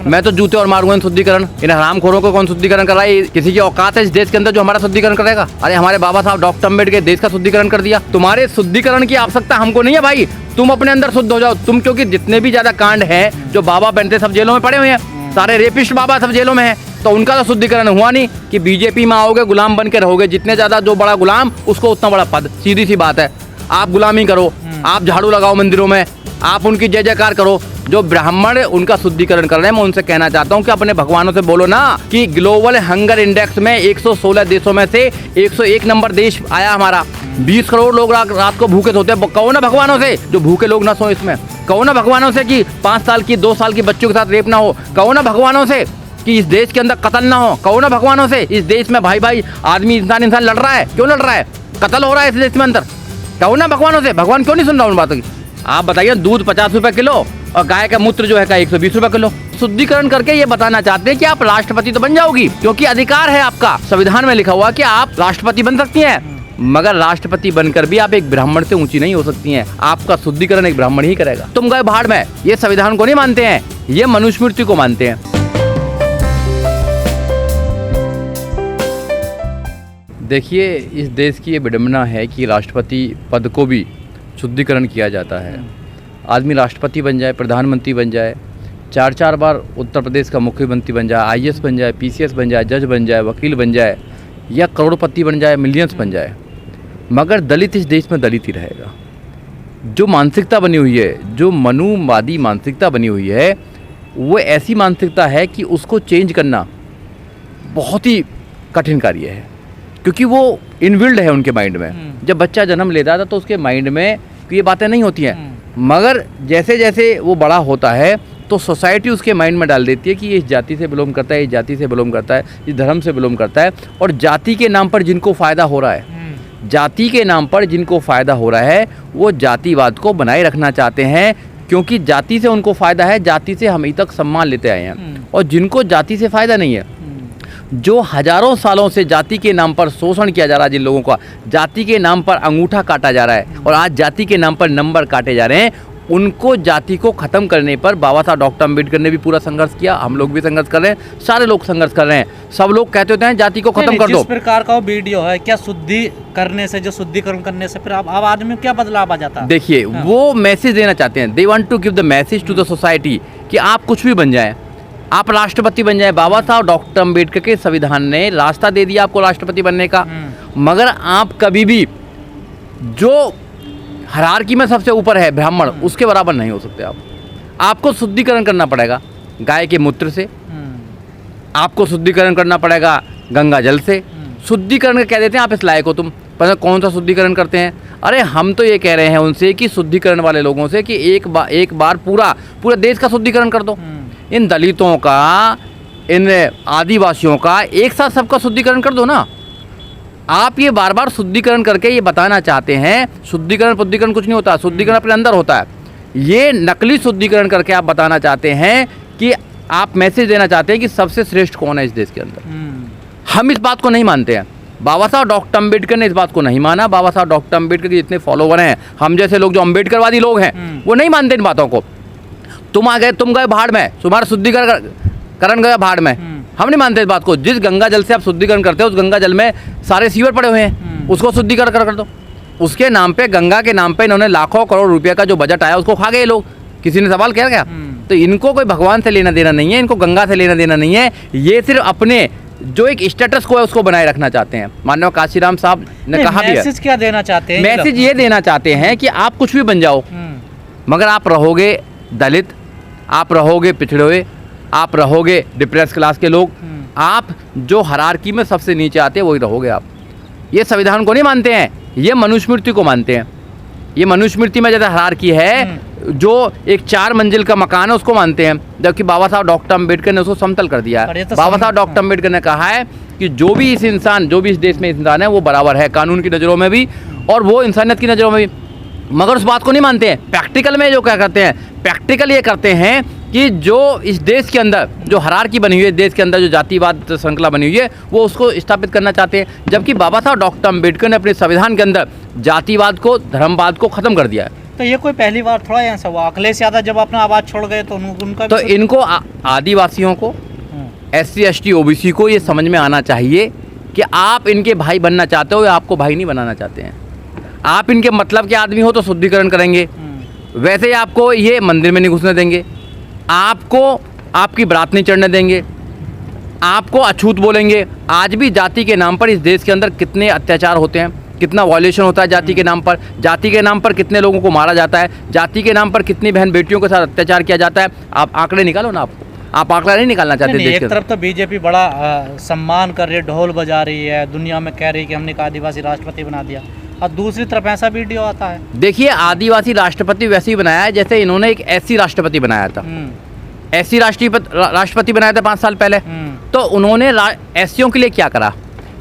मैं तो जूते और मारूंगा इन शुद्धिकरण। इन हरामखोरों को कौन शुद्धिकरण कर रहा है? किसी की औकात है इस देश के अंदर जो हमारा शुद्धिकरण करेगा? अरे हमारे बाबा साहब डॉक्टर अम्बेडकर देश का शुद्धिकरण कर दिया। तुम्हारे शुद्धिकरण की आवश्यकता हमको नहीं है भाई, तुम अपने अंदर शुद्ध हो जाओ तुम, क्योंकि जितने भी ज्यादा कांड हैं जो बाबा बनते सब जेलों में पड़े हुए हैं, सारे रेपिस्ट बाबा सब जेलों में हैं, तो उनका तो शुद्धिकरण हुआ नहीं कि बीजेपी में आओगे गुलाम बन के रहोगे। जितने ज्यादा जो बड़ा गुलाम उसको उतना बड़ा पद, सीधी सी बात है। आप गुलामी करो, आप झाड़ू लगाओ मंदिरों में, आप उनकी जय जयकार करो। जो ब्राह्मण उनका शुद्धिकरण कर रहे हैं, मैं उनसे कहना चाहता हूं कि अपने भगवानों से बोलो ना कि ग्लोबल हंगर इंडेक्स में 116 देशों में से 101 नंबर देश आया हमारा। 20 करोड़ लोग रात को भूखे सोते हैं। कहो ना भगवानों से जो भूखे लोग ना सो इसमें। कहो ना भगवानों से कि 5 साल की 2 साल की बच्चों के साथ रेप ना हो। कहो ना भगवानों से कि इस देश के अंदर कत्ल ना हो। कहो ना भगवानों से इस देश में भाई भाई आदमी इंसान लड़ रहा है, क्यों लड़ रहा है? कत्ल हो रहा है इस देश में अंदर। कहो ना भगवानों से, भगवान क्यों नहीं सुन रहा उन बातों की? आप बताइए, दूध 50 रुपए किलो और गाय का मूत्र जो है 120 रुपए किलो। शुद्धिकरण करके ये बताना चाहते हैं कि आप राष्ट्रपति तो बन जाओगी, क्योंकि अधिकार है आपका, संविधान में लिखा हुआ कि आप राष्ट्रपति बन सकती हैं, मगर राष्ट्रपति बनकर भी आप एक ब्राह्मण से ऊंची नहीं हो सकती हैं। आपका शुद्धिकरण एक ब्राह्मण ही करेगा। तुम गए भाड़ में। ये संविधान को नहीं मानते हैं, ये मनुस्मृति को मानते हैं। देखिए, इस देश की ये विडंबना है कि राष्ट्रपति पद को भी शुद्धिकरण किया जाता है। आदमी राष्ट्रपति बन जाए, प्रधानमंत्री बन जाए, 4 बार उत्तर प्रदेश का मुख्यमंत्री बन जाए, IAS बन जाए, PCS बन जाए, जज बन जाए, वकील बन जाए, या करोड़पति बन जाए, मिलियंस बन जाए, मगर दलित इस देश में दलित ही रहेगा। जो मानसिकता बनी हुई है, जो मनुवादी मानसिकता बनी हुई है, वो ऐसी मानसिकता है कि उसको चेंज करना बहुत ही कठिन कार्य है, क्योंकि वो इनबिल्ड है उनके माइंड में। जब बच्चा जन्म लेता था तो उसके माइंड में ये बातें नहीं होती हैं, मगर जैसे जैसे वो बड़ा होता है तो सोसाइटी उसके माइंड में डाल देती है कि ये इस जाति से बिलोंग करता है, इस जाति से बिलोंग करता है, इस धर्म से बिलोंग करता है। और जाति के नाम पर जिनको फ़ायदा हो रहा है, जाति के नाम पर जिनको फ़ायदा हो रहा है, वो जातिवाद को बनाए रखना चाहते हैं, क्योंकि जाति से उनको फ़ायदा है, जाति से हम तक सम्मान लेते आए हैं। और जिनको जाति से फ़ायदा नहीं है, जो हजारों सालों से जाति के नाम पर शोषण किया जा रहा है, जिन लोगों का जाति के नाम पर अंगूठा काटा जा रहा है और आज जाति के नाम पर नंबर काटे जा रहे हैं, उनको जाति को ख़त्म करने पर बाबा साहब डॉक्टर अम्बेडकर ने भी पूरा संघर्ष किया। हम लोग भी संघर्ष कर रहे हैं, सारे लोग संघर्ष कर रहे हैं। सब लोग कहते होते हैं जाति को खत्म कर दो। जिस प्रकार का वो वीडियो है, क्या शुद्धि करने से, जो शुद्धिकरण करने से फिर अब आवाज में क्या बदलाव आ जाता है? देखिए, वो मैसेज देना चाहते हैं, they want to give the message to the society कि आप कुछ भी बन जाएं, आप राष्ट्रपति बन जाए। बाबा साहब डॉक्टर अम्बेडकर के संविधान ने रास्ता दे दिया आपको राष्ट्रपति बनने का, मगर आप कभी भी जो हायरार्की में सबसे ऊपर है ब्राह्मण, उसके बराबर नहीं हो सकते। आपको शुद्धिकरण करना पड़ेगा गाय के मूत्र से, आपको शुद्धिकरण करना पड़ेगा गंगा जल से। शुद्धिकरण कह देते हैं आप इस लायक हो तुम, पर कौन सा शुद्धिकरण करते हैं? अरे हम तो ये कह रहे हैं उनसे कि शुद्धिकरण वाले लोगों से कि एक बार पूरा देश का शुद्धिकरण कर दो। इन दलितों का, इन आदिवासियों का एक साथ सबका शुद्धिकरण कर दो ना। आप ये बार बार शुद्धिकरण करके ये बताना चाहते हैं, शुद्धिकरण कुछ नहीं होता, शुद्धिकरण अपने अंदर होता है। ये नकली शुद्धिकरण करके आप बताना चाहते हैं कि आप मैसेज देना चाहते हैं कि सबसे श्रेष्ठ कौन है इस देश के अंदर। हम इस बात को नहीं मानते हैं। बाबा साहब डॉक्टर अम्बेडकर ने इस बात को नहीं माना। बाबा साहब डॉक्टर अम्बेडकर के जितने फॉलोवर हैं, हम जैसे लोग जो अम्बेडकरवादी लोग हैं, वो नहीं मानते इन बातों को। तुम गए भाड़ में, तुम्हारा शुद्धिकरण गया भाड़ में। हम नहीं मानते इस बात को। जिस गंगा जल से आप शुद्धिकरण करते हो, उस गंगा जल में सारे सीवर पड़े हुए हैं, उसको शुद्धिकरण कर दो। उसके नाम पे, गंगा के नाम पे इन्होंने लाखों करोड़ रुपए का जो बजट आया उसको खा गए लोग। किसी ने सवाल किया क्या? तो इनको कोई भगवान से लेना देना नहीं है, इनको गंगा से लेना देना नहीं है। ये सिर्फ अपने जो एक स्टेटस को है उसको बनाए रखना चाहते हैं। माननीय काशीराम साहब ने कहा भी है। मैसेज क्या देना चाहते हैं? मैसेज ये देना चाहते हैं कि आप कुछ भी बन जाओ, मगर आप रहोगे दलित, आप रहोगे पिछड़े हुए, आप रहोगे डिप्रेस क्लास के लोग, आप जो हायरार्की में सबसे नीचे आते हैं वही रहोगे आप। ये संविधान को नहीं मानते हैं, ये मनुस्मृति को मानते हैं। ये मनुस्मृति में जैसे हायरार्की है, जो एक 4 मंजिल का मकान है उसको मानते हैं, जबकि बाबा साहब डॉक्टर अम्बेडकर ने उसको समतल कर दिया है। बाबा साहब डॉक्टर अम्बेडकर ने कहा है कि जो भी इस देश में इंसान है वो बराबर है, कानून की नज़रों में भी और वो इंसानियत की नज़रों में भी, मगर उस बात को नहीं मानते हैं। प्रैक्टिकल में जो क्या करते हैं, प्रैक्टिकल ये करते हैं कि जो इस देश के अंदर जो हायरार्की बनी हुई है, देश के अंदर जो जातिवाद श्रृंखला बनी हुई है, वो उसको स्थापित करना चाहते हैं। जबकि बाबा साहब डॉक्टर अम्बेडकर ने अपने संविधान के अंदर जातिवाद को, धर्मवाद को ख़त्म कर दिया है। तो ये कोई पहली बार थोड़ा ऐसा हुआ, अखिलेश यादव जब अपना आवाज़ छोड़ गए तो उनका तो इनको आदिवासियों को, SC ST OBC को ये समझ में आना चाहिए कि आप इनके भाई बनना चाहते हो या आपको भाई नहीं बनाना चाहते हैं। आप इनके मतलब के आदमी हो तो शुद्धिकरण करेंगे, वैसे ही आपको ये मंदिर में नहीं घुसने देंगे, आपको आपकी बारात नहीं चढ़ने देंगे, आपको अछूत बोलेंगे। आज भी जाति के नाम पर इस देश के अंदर कितने अत्याचार होते हैं, कितना वॉयलेशन होता है जाति के नाम पर, जाति के नाम पर कितने लोगों को मारा जाता है, जाति के नाम पर कितनी बहन बेटियों के साथ अत्याचार किया जाता है। आप आंकड़े निकालो ना, आप आंकड़ा नहीं निकालना चाहते। एक तरफ तो बीजेपी बड़ा सम्मान कर रही है, ढोल बजा रही है, दुनिया में कह रही है कि हमने एक आदिवासी राष्ट्रपति बना दिया, और दूसरी तरफ ऐसा वीडियो आता है। देखिए, आदिवासी राष्ट्रपति वैसे ही बनाया है जैसे इन्होंने एक SC राष्ट्रपति बनाया था। SC राष्ट्रपति बनाया था 5 साल पहले। तो उन्होंने SCयों के लिए क्या करा?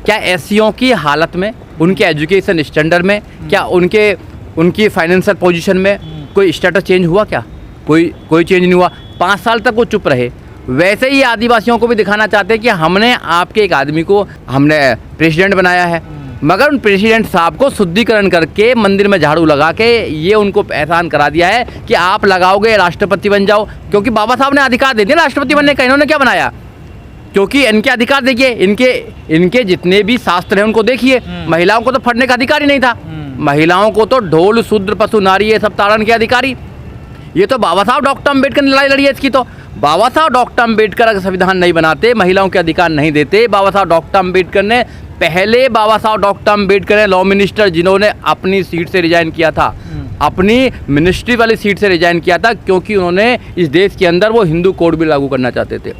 क्या SCयों की हालत में, उनके एजुकेशन स्टैंडर्ड में, क्या उनकी फाइनेंशियल पोजीशन में कोई स्टेटस चेंज हुआ? क्या कोई चेंज नहीं हुआ। 5 साल तक वो चुप रहे। वैसे ही आदिवासियों को भी दिखाना चाहते हैं कि हमने आपके एक आदमी को हमने प्रेसिडेंट बनाया है, मगर उन प्रेसिडेंट साहब को शुद्धिकरण करके मंदिर में झाड़ू लगा के ये उनको एहसान करा दिया है कि आप लगाओगे राष्ट्रपति बन जाओ, क्योंकि बाबा साहब ने अधिकार दे दिया राष्ट्रपति बनने का। इन्होंने क्या बनाया? क्योंकि इनके अधिकार देखिए, इनके जितने भी शास्त्र हैं उनको देखिए, महिलाओं को तो फटने का अधिकार ही नहीं था। महिलाओं को तो ढोल शूद्र पशु नारी ये सब ताड़न के अधिकारी। ये तो बाबा साहब डॉक्टर अम्बेडकर ने लड़ाई लड़ी है इसकी। तो बाबा साहब डॉक्टर अम्बेडकर अगर संविधान नहीं बनाते, महिलाओं के अधिकार नहीं देते, बाबा साहब डॉक्टर अम्बेडकर ने बाबा साहब डॉक्टर अम्बेडकर ने लॉ मिनिस्टर जिन्होंने अपनी सीट से रिजाइन किया था, अपनी मिनिस्ट्री वाली सीट से रिजाइन किया था, क्योंकि उन्होंने इस देश के अंदर वो हिंदू कोड भी लागू करना चाहते थे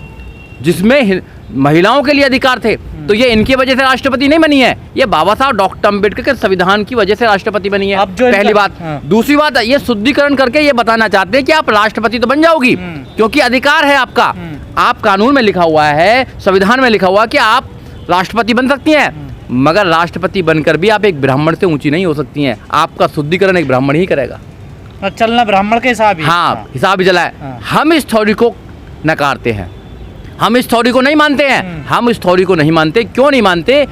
जिसमें महिलाओं के लिए अधिकार थे। तो ये इनकी वजह से राष्ट्रपति नहीं बनी है, ये बाबा साहब डॉक्टर अम्बेडकर के संविधान की वजह से राष्ट्रपति बनी है। पहली बात। दूसरी बात, ये शुद्धिकरण करके ये बताना चाहते हैं कि आप राष्ट्रपति तो बन जाओगी, क्योंकि अधिकार है आपका। आप कानून में लिखा हुआ है, संविधान में लिखा हुआ कि आप राष्ट्रपति बन सकती हैं, मगर राष्ट्रपति बनकर भी आप एक ब्राह्मण से ऊंची नहीं हो सकती हैं। आपका शुद्धिकरण एक ब्राह्मण ही करेगा। चलना ब्राह्मण के हिसाब ही। हाँ, हिसाब ही चला है। हम इस थ्योरी को नकारते हैं, हम इस थ्योरी को नहीं मानते हैं। हम इस थ्योरी को नहीं मानते। क्यों नहीं मानते?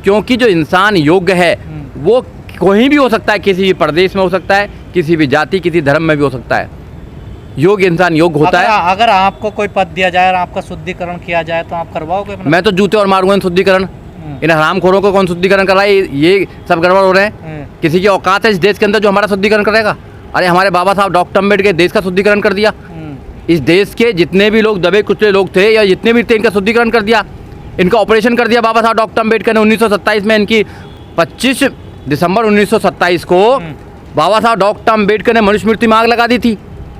क्योंकि जो इंसान योग्य है वो कहीं भी हो सकता है, किसी भी प्रदेश में हो सकता है, किसी भी जाति किसी धर्म में भी हो सकता है। योग्य इंसान योग्य होता है। अगर आपको कोई पद दिया जाए और आपका शुद्धिकरण किया जाए तो आप करवाओगे? मैं तो जूते और मारूंगा शुद्धिकरण। इन हरामखोरों को कौन शुद्धिकरण कर रहा है? ये सब गड़बड़ हो रहे हैं। किसी की औकात है इस देश के अंदर जो हमारा शुद्धिकरण करेगा? अरे हमारे बाबा साहब डॉक्टर अम्बेडकर देश का शुद्धिकरण कर दिया। इस देश के जितने भी लोग दबे कुचले लोग थे या जितने भी थे, इनका शुद्धिकरण कर दिया, इनका ऑपरेशन कर दिया बाबा साहब डॉक्टर अम्बेडकर ने। 1927 में इनकी 25 दिसंबर 1927 को बाबा साहब डॉक्टर अम्बेडकर ने मनुस्मृति में आग लगा दी थी।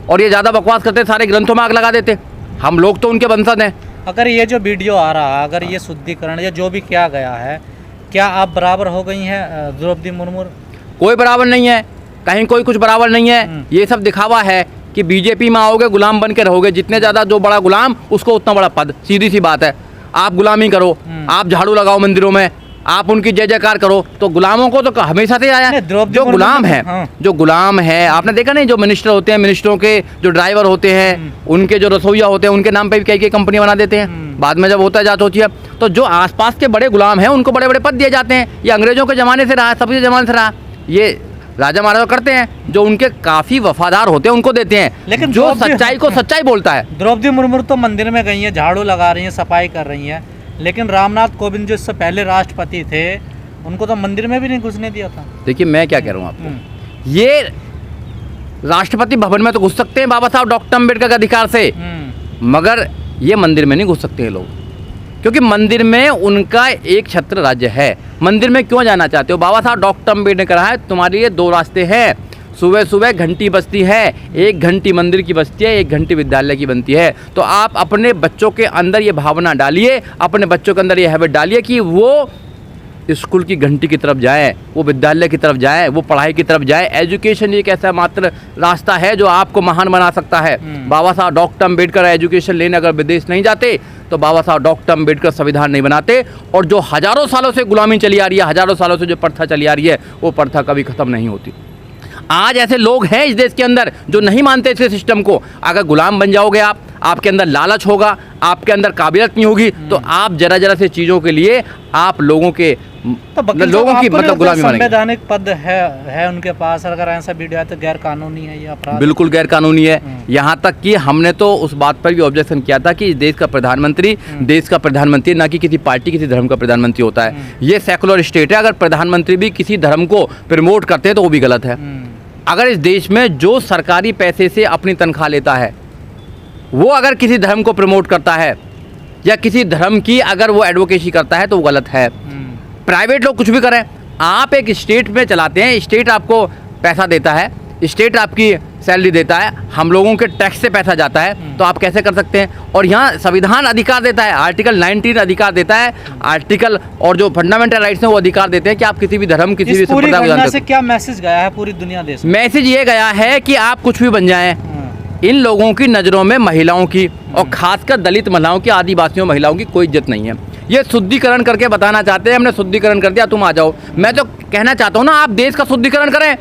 और ये ज़्यादा बकवास करते, सारे ग्रंथों में आग लगा देते। हम लोग तो उनके वंशज हैं। अगर ये जो वीडियो आ रहा है, अगर ये शुद्धिकरण या जो भी किया गया है, क्या आप बराबर हो गई हैं द्रौपदी मुर्मू? कोई बराबर नहीं है, कहीं कोई कुछ बराबर नहीं है। ये सब दिखावा है कि बीजेपी में आओगे गुलाम बन के रहोगे। जितने ज़्यादा जो बड़ा गुलाम उसको उतना बड़ा पद। सीधी सी बात है। आप गुलामी करो, आप झाड़ू लगाओ मंदिरों में, आप उनकी जय जयकार करो, तो गुलामों को तो हमेशा से आया। जो गुलाम है, जो गुलाम है, आपने देखा नहीं, जो मिनिस्टर होते हैं, मिनिस्टरों के जो ड्राइवर होते हैं, उनके जो रसोइया होते हैं, उनके नाम पे भी कई कंपनी बना देते हैं। बाद में जब होता है जांच होती है, तो जो आसपास के बड़े गुलाम हैं उनको बड़े बड़े पद दिए जाते हैं। ये अंग्रेजों के ज़माने से रहा, सबके ज़माने से रहा। ये राजा महाराजा करते हैं, जो उनके काफ़ी वफादार होते हैं उनको देते हैं, लेकिन जो सच्चाई को सच्चाई बोलता है। द्रौपदी मुर्मू तो मंदिर में गई हैं, झाड़ू लगा रही हैं, सफाई कर रही हैं, लेकिन रामनाथ कोविंद जो इससे पहले राष्ट्रपति थे उनको तो मंदिर में भी नहीं घुसने दिया था। देखिए मैं क्या कह रहा हूँ आपको, ये राष्ट्रपति भवन में तो घुस सकते हैं बाबा साहब डॉक्टर अम्बेडकर के अधिकार से, मगर ये मंदिर में नहीं घुस सकते हैं लोग, क्योंकि मंदिर में उनका एक छत्र राज्य है। मंदिर में क्यों जाना चाहते हो? बाबा साहब डॉक्टर अम्बेडकर ने कहा है तुम्हारे लिए 2 रास्ते हैं। सुबह सुबह घंटी बजती है, 1 घंटी मंदिर की बजती है, 1 घंटी विद्यालय की बनती है। तो आप अपने बच्चों के अंदर ये भावना डालिए, अपने बच्चों के अंदर ये हैबिट डालिए कि वो स्कूल की घंटी की तरफ जाए, वो विद्यालय की तरफ जाए, वो पढ़ाई की तरफ जाए। एजुकेशन एक ऐसा मात्र रास्ता है जो आपको महान बना सकता है। बाबा साहब डॉक्टर अम्बेडकर एजुकेशन लेने अगर विदेश नहीं जाते तो बाबा साहब डॉक्टर अम्बेडकर संविधान नहीं बनाते, और जो हज़ारों सालों से गुलामी चली आ रही है, हज़ारों सालों से जो प्रथा चली आ रही है, वो प्रथा कभी ख़त्म नहीं होती। आज ऐसे लोग हैं इस देश के अंदर जो नहीं मानते इस सिस्टम को। अगर गुलाम बन जाओगे आप, आपके अंदर लालच होगा, आपके अंदर काबिलियत नहीं होगी, तो आप जरा जरा से चीज़ों के लिए आप लोगों के तो वकील लोगों साहब, की आपको नहीं मतलब लगता गुलामी बनेगी। संवैधानिक पद है उनके पास, अगर ऐसा वीडियो है तो गैर कानूनी है ये अपराध? बिल्कुल गैर कानूनी है। यहाँ तक कि हमने तो उस बात पर भी ऑब्जेक्शन किया था कि इस देश का प्रधानमंत्री ना कि किसी पार्टी किसी धर्म का प्रधानमंत्री होता है। ये सेकुलर स्टेट है, अगर प्रधानमंत्री भी किसी धर्म को प्रमोट करते हैं तो वो भी गलत है। अगर इस देश में जो सरकारी पैसे से अपनी तनख्वाह लेता है वो अगर किसी धर्म को प्रमोट करता है या किसी धर्म की अगर वो एडवोकेसी करता है तो वो गलत है। प्राइवेट लोग कुछ भी करें, आप एक स्टेट में चलाते हैं, स्टेट आपको पैसा देता है, स्टेट आपकी सैलरी देता है, हम लोगों के टैक्स से पैसा जाता है, तो आप कैसे कर सकते हैं? और यहाँ संविधान अधिकार देता है, आर्टिकल 19 अधिकार देता है, आर्टिकल और जो फंडामेंटल राइट्स हैं वो अधिकार देते हैं कि आप किसी भी धर्म किसी भी संप्रदाय को जानते से क्या मैसेज गया है पूरी दुनिया देश में? मैसेज ये गया है कि आप कुछ भी बन जाएं, इन लोगों की नज़रों में महिलाओं की और खासकर दलित महिलाओं की, आदिवासियों महिलाओं की कोई इज्जत नहीं है। ये शुद्धिकरण करके बताना चाहते हैं, हमने शुद्धिकरण कर दिया, तुम आ जाओ। मैं तो कहना चाहता हूँ ना, आप देश का शुद्धिकरण करें।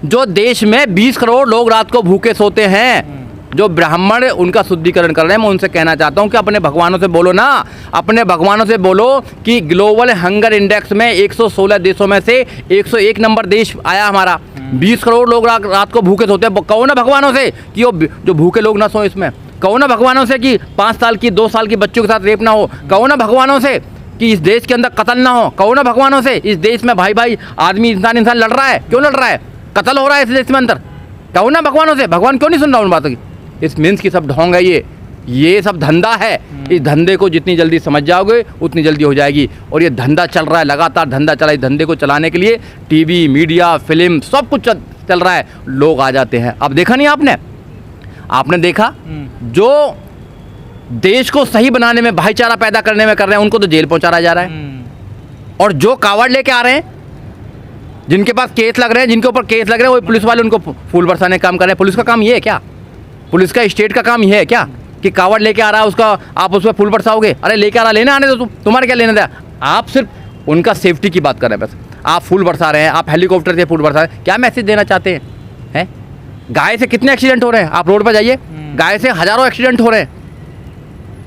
जो देश में 20 करोड़ लोग रात को भूखे सोते हैं, जो ब्राह्मण उनका शुद्धिकरण कर रहे हैं, मैं उनसे कहना चाहता हूँ कि अपने भगवानों से बोलो ना, अपने भगवानों से बोलो कि ग्लोबल हंगर इंडेक्स में 116 देशों में से 101 नंबर देश आया हमारा। 20 करोड़ लोग रात को भूखे सोते हैं। कहो ना भगवानों से कि वो जो भूखे लोग ना सोए इसमें। कहो ना भगवानों से कि 5 साल की 2 साल की बच्चों के साथ रेप ना हो। कहो ना भगवानों से कि इस देश के अंदर कत्ल ना हो। कहो ना भगवानों से इस देश में भाई भाई आदमी इंसान लड़ रहा है, क्यों लड़ रहा है? कत्ल हो रहा है इस देश में अंदर। कहो ना भगवानों से, भगवान क्यों नहीं सुन रहा उन बातों की? इस मीन्स की सब ढोंग है, ये सब धंधा है। इस धंधे को जितनी जल्दी समझ जाओगे उतनी जल्दी हो जाएगी। और ये धंधा चल रहा है, लगातार धंधा चला। इस धंधे को चलाने के लिए टीवी, मीडिया, फिल्म सब कुछ चल रहा है, लोग आ जाते हैं। अब देखा नहीं आपने देखा जो देश को सही बनाने में, भाईचारा पैदा करने में कर रहे हैं, उनको तो जेल पहुंचाया जा रहा है। और जो कावड़ लेके आ रहे हैं, जिनके पास केस लग रहे हैं, जिनके ऊपर केस लग रहे हैं, वो पुलिस वाले उनको फूल बरसाने का काम कर रहे हैं। पुलिस का काम ये है क्या? पुलिस का स्टेट का काम ये है क्या कि कावड़ लेके आ रहा है उसका आप उस पर फूल बरसाओगे? अरे लेके आ रहा, लेने आने दो, तुम्हारे क्या लेने दे? आप सिर्फ उनका सेफ्टी की बात कर रहे हैं, बस आप फूल बरसा रहे हैं, आप हेलीकॉप्टर से फूल बरसा रहे हैं। क्या मैसेज देना चाहते हैं? गाय से कितने एक्सीडेंट हो रहे हैं? आप रोड पर जाइए, गाय से हजारों एक्सीडेंट हो रहे हैं।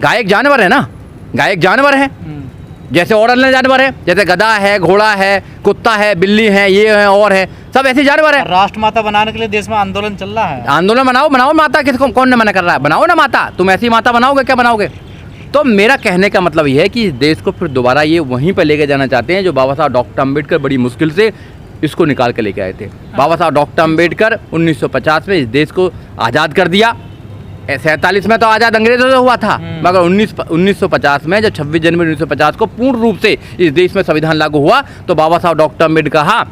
गाय एक जानवर है ना, गाय एक जानवर है, जैसे और अन्य जानवर है, जैसे गधा है, घोड़ा है, कुत्ता है, बिल्ली है, ये है और है, सब ऐसे जानवर है। राष्ट्रमाता बनाने के लिए देश में आंदोलन चल रहा है। आंदोलन बनाओ माता, किसको कौन ने मना कर रहा है? बनाओ ना माता, तुम ऐसी माता बनाओगे, क्या बनाओगे? तो मेरा कहने का मतलब ये है कि इस देश को फिर दोबारा ये वहीं पर लेके जाना चाहते हैं जो बाबा साहब डॉक्टर अम्बेडकर बड़ी मुश्किल से इसको निकाल के लेके आए थे। बाबा साहब डॉक्टर अम्बेडकर 1950 में इस देश को आज़ाद कर दिया। 47 में तो आज़ाद अंग्रेजों से हुआ था, मगर 1950 में जब 26 जनवरी 1950 को पूर्ण रूप से इस देश में संविधान लागू हुआ तो बाबा साहब डॉक्टर अम्बेडकर कहा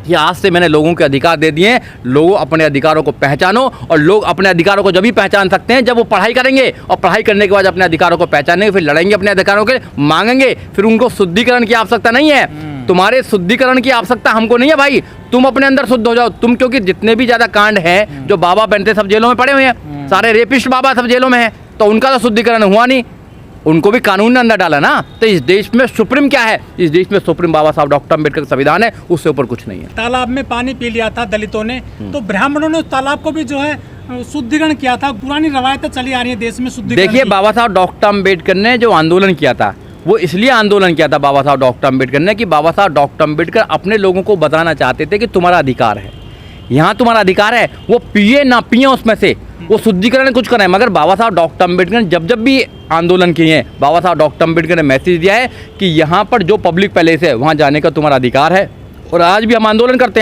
कि आज से मैंने लोगों के अधिकार दे दिए हैं, लोगों अपने अधिकारों को पहचानो। और लोग अपने अधिकारों को जब भी पहचान सकते हैं जब वो पढ़ाई करेंगे, और पढ़ाई करने के बाद अपने अधिकारों को पहचानेंगे, फिर लड़ेंगे अपने अधिकारों के, मांगेंगे। फिर उनको शुद्धिकरण की आवश्यकता नहीं है, तुम्हारे शुद्धिकरण की आवश्यकता हमको नहीं है भाई, तुम अपने अंदर शुद्ध हो जाओ तुम। क्योंकि जितने भी ज़्यादा कांड हैं जो बाबा बनते सब जेलों में पड़े हुए हैं, सारे रेपिस्ट बाबा सब जेलों में हैं, तो उनका तो शुद्धिकरण हुआ नहीं, उनको भी कानून ने अंदर डाला ना। तो इस देश में सुप्रीम क्या है? इस देश में सुप्रीम बाबा साहब डॉक्टर अम्बेडकर का संविधान है, उससे ऊपर कुछ नहीं है। तालाब में पानी पी लिया था दलितों ने, तो ब्राह्मणों ने उस तालाब को भी जो है शुद्धिकरण किया था। पुरानी रवायतें चली आ रही है देश में शुद्धिकरण। देखिए, बाबा साहब डॉक्टर अम्बेडकर ने जो आंदोलन किया था वो इसलिए आंदोलन किया था बाबा साहब डॉक्टर अम्बेडकर ने कि बाबा साहब डॉक्टर अम्बेडकर अपने लोगों को बताना चाहते थे कि तुम्हारा अधिकार है, यहाँ तुम्हारा अधिकार है, वो पिए ना पिए उसमें से, वो शुद्धिकरण कुछ करें। मगर बाबा साहब डॉक्टर अम्बेडकर ने जब भी आंदोलन किए हैं, बाबा साहब डॉक्टर अम्बेडकर ने मैसेज दिया है कि यहाँ पर जो पब्लिक पैलेस है वहाँ जाने का तुम्हारा अधिकार है। और आज भी हम आंदोलन करते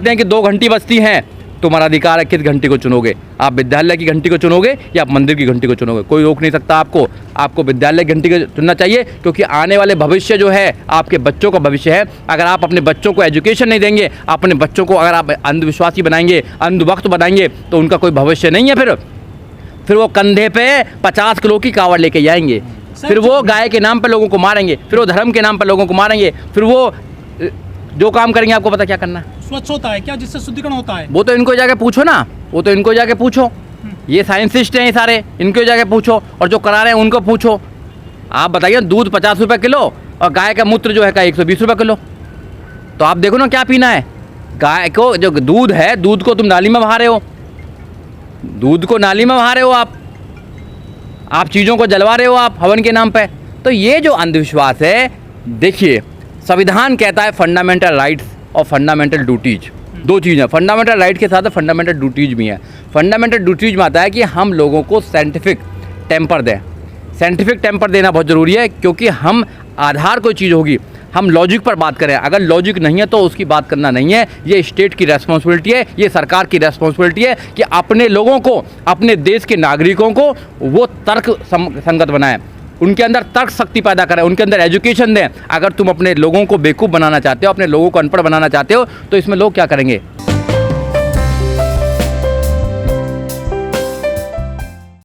हैं, कि 2 घंटी बजती हैं, तुम्हारा अधिकार है किस घंटी को चुनोगे। आप विद्यालय की घंटी को चुनोगे या आप मंदिर की घंटी को चुनोगे, कोई रोक नहीं सकता आपको विद्यालय की घंटी को चुनना चाहिए। क्योंकि आने वाले भविष्य जो है आपके बच्चों का भविष्य है। अगर आप अपने बच्चों को एजुकेशन नहीं देंगे, अपने बच्चों को अगर आप अंधविश्वासी बनाएंगे, अंधभक्त बनाएंगे, तो उनका कोई भविष्य नहीं है। फिर वो कंधे पे 50 किलो की कावड़ लेके जाएंगे, फिर वो गाय के नाम पर लोगों को मारेंगे, फिर वो धर्म के नाम पर लोगों को मारेंगे, फिर वो जो काम करेंगे आपको पता क्या करना है? स्वच्छ होता है क्या जिससे शुद्धिकरण होता है? वो तो इनको जाके पूछो ना, ये साइंटिस्ट हैं सारे, इनको जाके पूछो, और जो करा रहे हैं उनको पूछो। आप बताइए, दूध 50 रुपये किलो और गाय का मूत्र जो है का 120 रुपये किलो, तो आप देखो ना क्या पीना है। गाय को जो दूध है, दूध को तुम नाली में बहा रहे हो, आप चीज़ों को जलवा रहे हो आप हवन के नाम पे। तो ये जो अंधविश्वास है, देखिए संविधान कहता है फंडामेंटल राइट्स और फंडामेंटल ड्यूटीज, दो चीज़ हैं। फंडामेंटल राइट के साथ फंडामेंटल ड्यूटीज भी हैं। फंडामेंटल ड्यूटीज में आता है कि हम लोगों को साइंटिफिक टेम्पर दें। साइंटिफिक टेम्पर देना बहुत ज़रूरी है, क्योंकि हम आधार कोई चीज़ होगी, हम लॉजिक पर बात करें, अगर लॉजिक नहीं है तो उसकी बात करना नहीं है। ये स्टेट की रेस्पॉन्सिबिलिटी है, ये सरकार की रेस्पॉन्सिबिलिटी है कि अपने लोगों को, अपने देश के नागरिकों को वो तर्क संगत बनाएं, उनके अंदर तर्क शक्ति पैदा करें, उनके अंदर एजुकेशन दें। अगर तुम अपने लोगों को बेवकूफ़ बनाना चाहते हो, अपने लोगों को अनपढ़ बनाना चाहते हो, तो इसमें लोग क्या करेंगे?